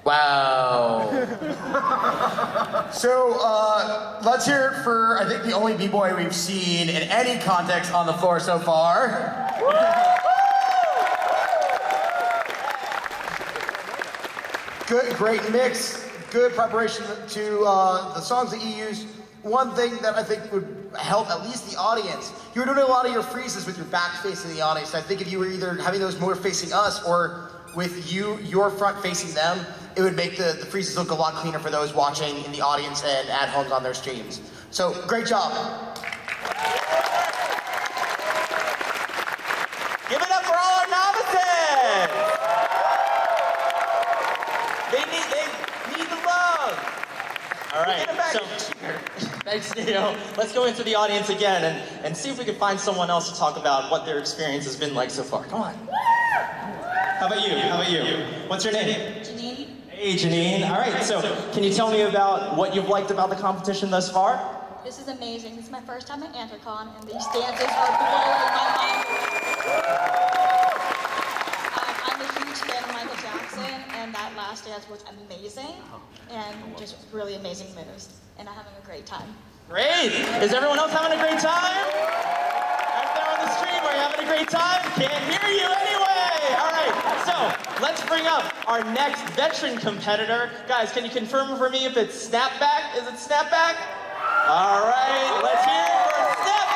Wow. So, let's hear it for, I think, the only B-boy we've seen in any context on the floor so far. Good, great mix, good preparation to the songs that you used. One thing that I think would help at least the audience, you were doing a lot of your freezes with your back facing the audience. I think if you were either having those more facing us or with your front facing them, it would make the freezes look a lot cleaner for those watching in the audience and at home on their streams. So, great job. Give it up for all our novices! They need the love! All right, so thanks, Neo. Let's go into the audience again and see if we can find someone else to talk about what their experience has been like so far. Come on. How about you? How about you? What's your name? Janine. Hey, Janine. All right, so can you tell me about what you've liked about the competition thus far? This is amazing. This is my first time at Anthrocon, and these dances are blowing my mind. I'm a huge fan of Michael Jackson, and that last dance was amazing, and just really amazing moves, and I'm having a great time. Great! Is everyone else having a great time? Out there on the stream, are you having a great time? Can't hear you anyway! All right, so let's bring up our next veteran competitor. Guys, can you confirm for me if it's Snapback? Is it Snapback? All right, let's hear it for Snapback!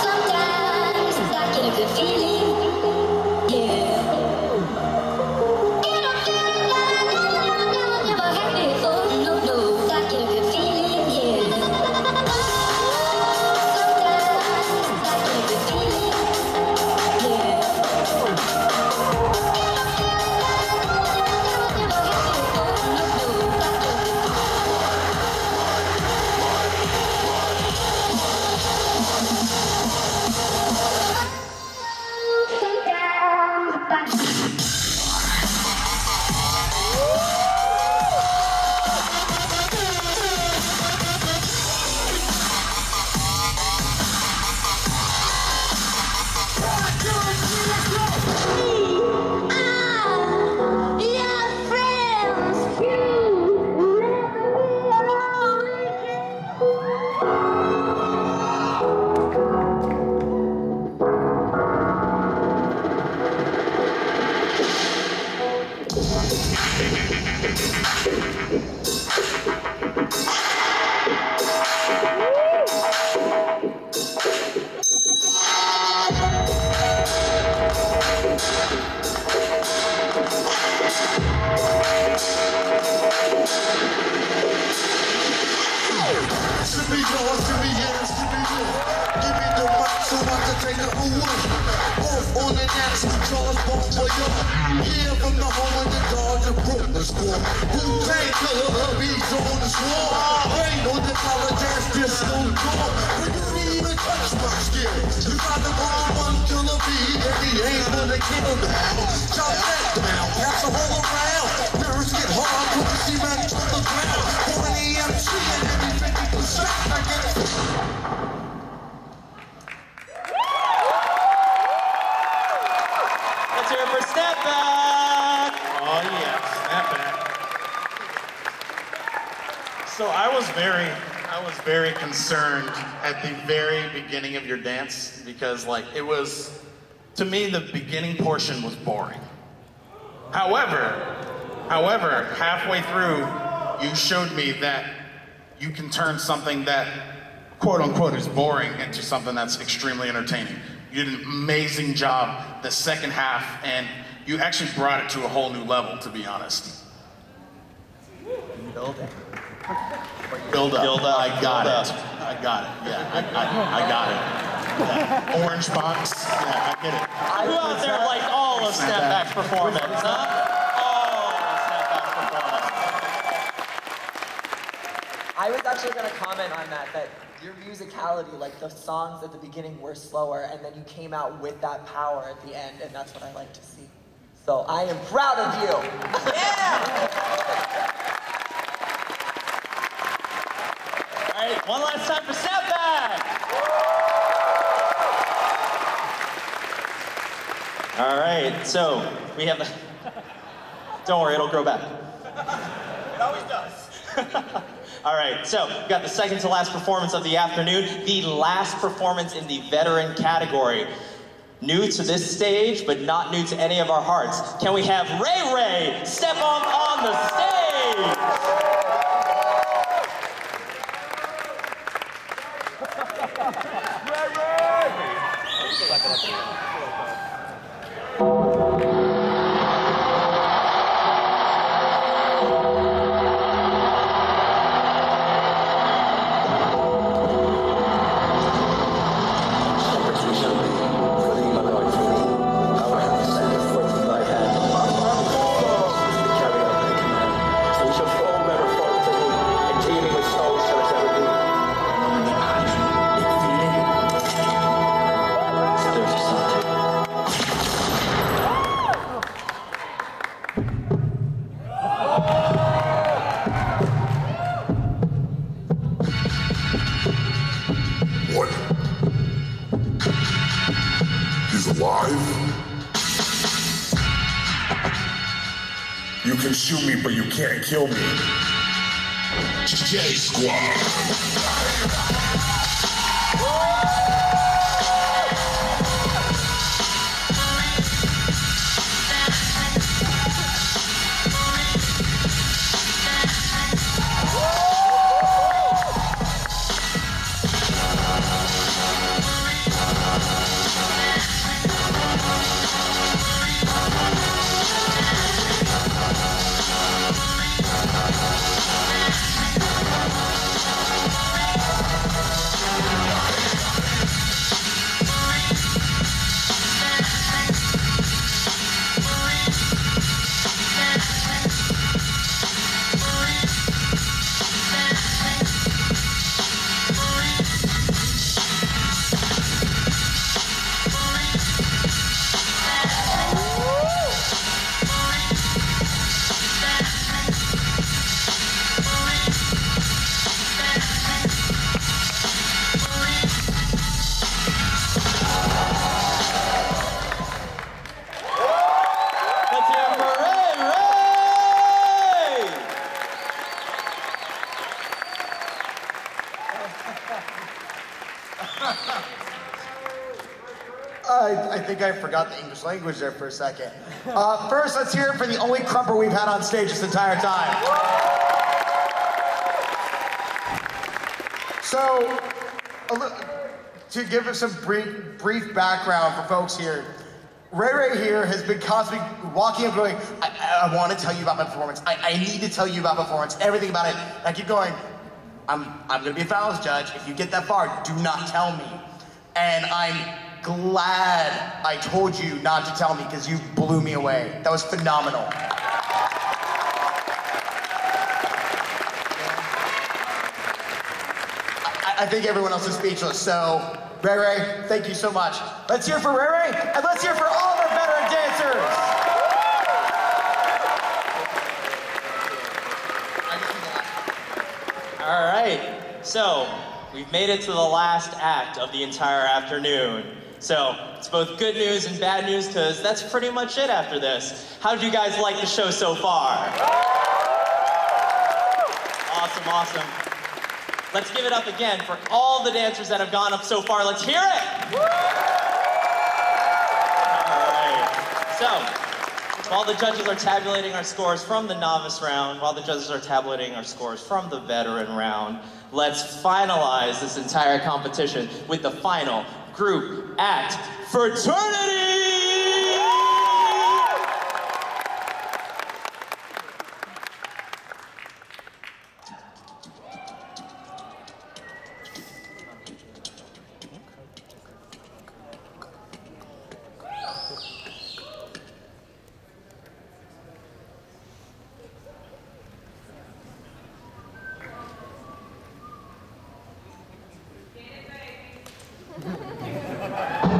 Sometimes I get a good feeling, yeah. Get a feeling that I never had before. No, I get a good feeling, yeah. Sometimes I get a good feeling, yeah. number one. Off on the next Charles Bon Voyage. Here from the home of the dogs of Brooklyn score. Wu-Tang Killer hubbies on the swarm. Ain't no apologize, disco door. But you didn't even touch my skin. You got the wrong one killer bee, and he ain't gonna kill now. Chop that down, pass the whole around. Parents get hard, put the cement on the ground. For an EMC and every 50% I get it. Let's hear it for Snapback. Oh yeah, Snapback. So I was very concerned at the very beginning of your dance because like it was, to me the beginning portion was boring. However, halfway through, you showed me that you can turn something that quote unquote is boring into something that's extremely entertaining. You did an amazing job the second half, and you actually brought it to a whole new level, to be honest. Build it. Build up. I got it. Yeah, I got it. Yeah. Orange box. Yeah, I get it. Who out there liked all of Snapback's performance, huh? I was actually going to comment on that your musicality, like the songs at the beginning were slower, and then you came out with that power at the end, and that's what I like to see. So I am proud of you. Yeah! All right, one last time for Snapback. All right, so we have the. Don't worry, it'll grow back. It always does. All right, so we've got the second to last performance of the afternoon, the last performance in the veteran category. New to this stage, but not new to any of our hearts. Can we have Ray Ray step on the stage? You can shoot me, but you can't kill me. J-Squad. I think I forgot the English language there for a second. First, let's hear it for the only crumper we've had on stage this entire time. So, to give us some brief background for folks here, Ray here has been constantly walking up going, I want to tell you about my performance. I need to tell you about my performance, everything about it. And I keep going, I'm going to be a fouls judge. If you get that far, do not tell me. And I'm glad I told you not to tell me because you blew me away. That was phenomenal. I think everyone else is speechless, so Ray Ray, thank you so much. Let's hear for Ray Ray, and let's hear for all of our veteran dancers. All right, so we've made it to the last act of the entire afternoon. So it's both good news and bad news because that's pretty much it after this. How did you guys like the show so far? Awesome, awesome. Let's give it up again for all the dancers that have gone up so far. Let's hear it! All right, so while the judges are tabulating our scores from the novice round, while the judges are tabulating our scores from the veteran round, let's finalize this entire competition with the final group act, Fraternity!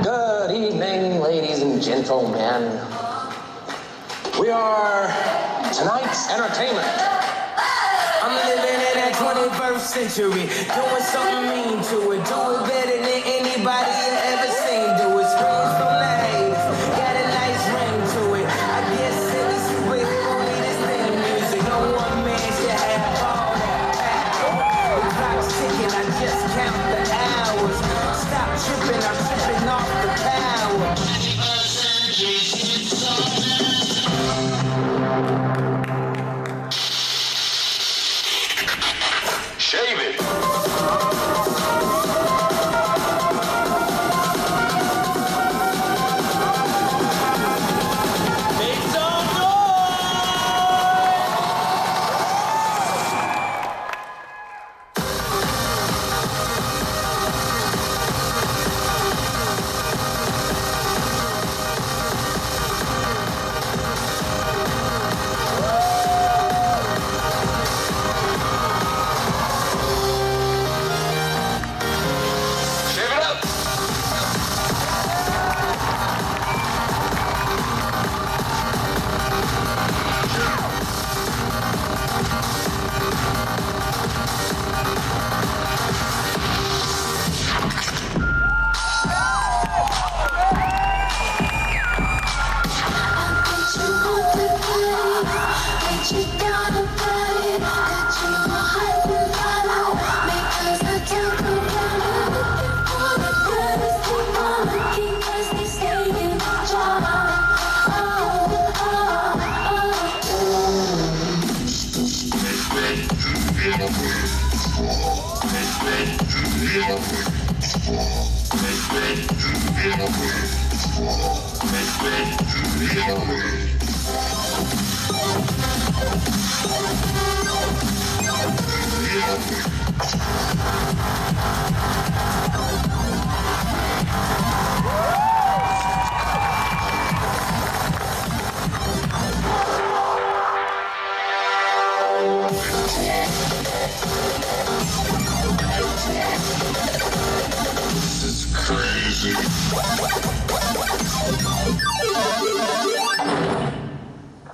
Good evening, ladies and gentlemen. We are tonight's entertainment. I'm living in that 21st century, doing something mean to it, do it better than anybody you ever seen. Do it, screams from the haters, got a nice ring to it. I guess every superhero need his theme music. No one man should have all that power. The clock's ticking, I just count the hours. Stop tripping, I'm tripping off the power. Shave it.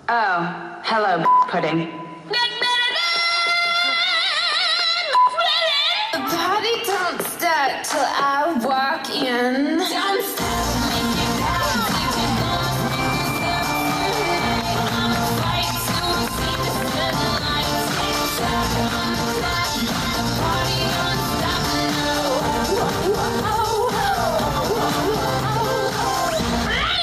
Oh, hello, pudding. The party don't start till I walk in. Don't stop, make it happen. DJ Bones, make this happen. I'm a fight to see the sunlight. Tick-tock on the clock. The party don't stop now. Bam!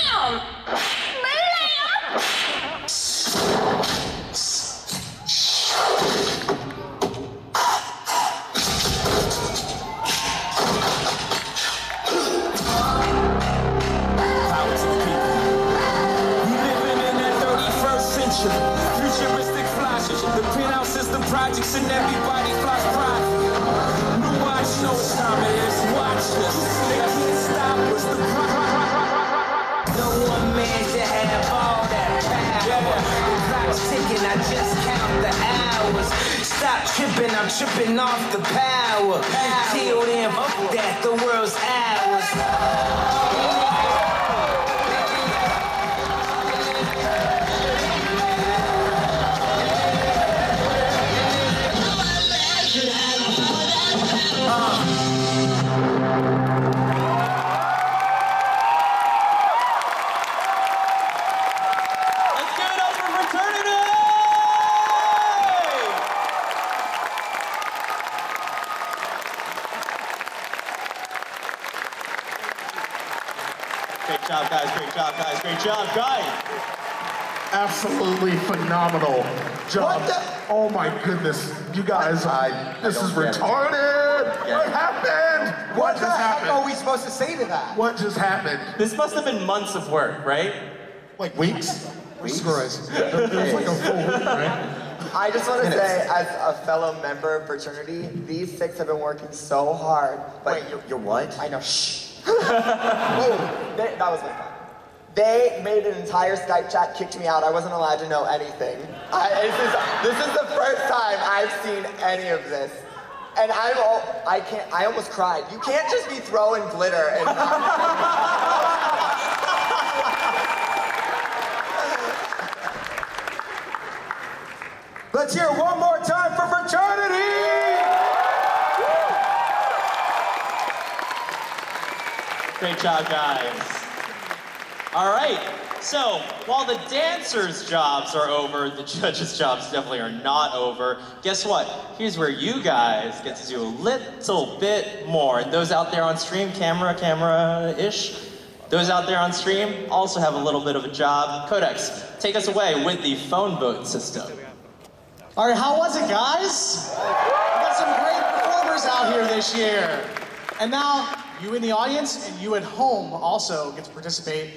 after hours. Stop tripping, I'm tripping off the power. Till then, fuck that, the world's ours. Great job, guys. Great job, guys. Great job, guys. Absolutely phenomenal job. Oh my goodness, you guys, this is retarded. What happened? What the heck are we supposed to say to that? What just happened? This must have been months of work, right? Like weeks? Weeks? Christ. It was like a full week, right? I just want to say, as a fellow member of fraternity, these 6 have been working so hard. But Wait, you're what? I know, shh. That was my fault. They made an entire Skype chat, kicked me out. I wasn't allowed to know anything. This is the first time I've seen any of this. And I almost cried. You can't just be throwing glitter and Let's hear it one more time for fraternity! Great job, guys. All right, so while the dancers' jobs are over, the judges' jobs definitely are not over. Guess what? Here's where you guys get to do a little bit more. And those out there on stream, camera-ish, those out there on stream also have a little bit of a job. Codex, take us away with the phone vote system. All right, how was it, guys? We got some great performers out here this year. And now, you in the audience and you at home also get to participate